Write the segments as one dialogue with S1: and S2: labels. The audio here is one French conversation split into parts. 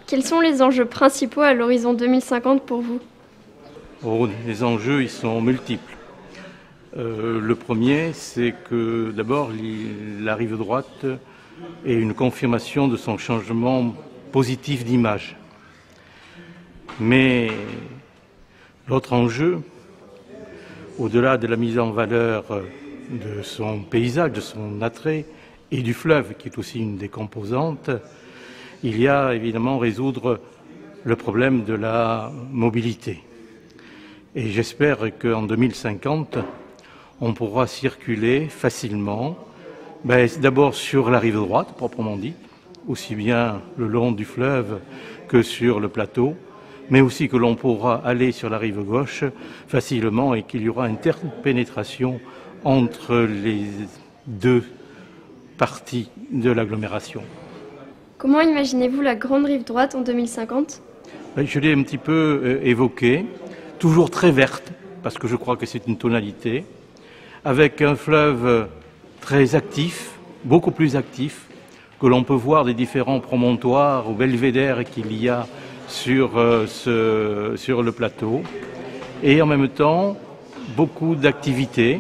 S1: Quels sont les enjeux principaux à l'horizon 2050 pour vous?
S2: Oh, les enjeux, ils sont multiples. Le premier, c'est que d'abord, la rive droite est une confirmation de son changement positif d'image. Mais l'autre enjeu, au-delà de la mise en valeur de son paysage, de son attrait et du fleuve, qui est aussi une des composantes, il y a évidemment résoudre le problème de la mobilité. Et j'espère qu'en 2050, on pourra circuler facilement, d'abord sur la rive droite, proprement dit, aussi bien le long du fleuve que sur le plateau, mais aussi que l'on pourra aller sur la rive gauche facilement et qu'il y aura une interpénétration entre les deux parties de l'agglomération.
S1: Comment imaginez-vous la grande rive droite en 2050?
S2: Je l'ai un petit peu évoqué, toujours très verte, parce que je crois que c'est une tonalité, avec un fleuve très actif, beaucoup plus actif, que l'on peut voir des différents promontoires ou belvédères qu'il y a sur le plateau, et en même temps beaucoup d'activités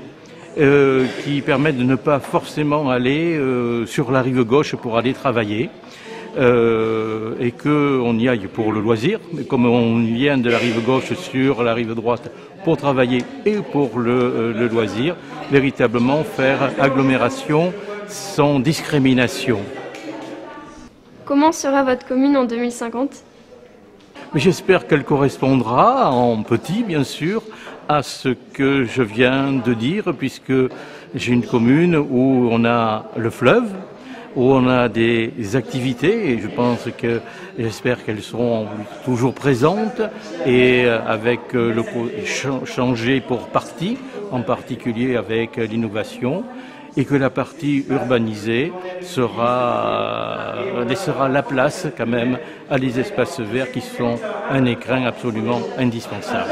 S2: qui permettent de ne pas forcément aller sur la rive gauche pour aller travailler, et qu'on y aille pour le loisir, mais comme on vient de la rive gauche sur la rive droite pour travailler et pour le loisir, véritablement faire agglomération sans discrimination.
S1: Comment sera votre commune en 2050?
S2: J'espère qu'elle correspondra, en petit bien sûr, à ce que je viens de dire, puisque j'ai une commune où on a le fleuve, où on a des activités, et j'espère qu'elles seront toujours présentes, et avec changer pour partie, en particulier avec l'innovation, et que la partie urbanisée laissera la place quand même à des espaces verts qui sont un écrin absolument indispensable.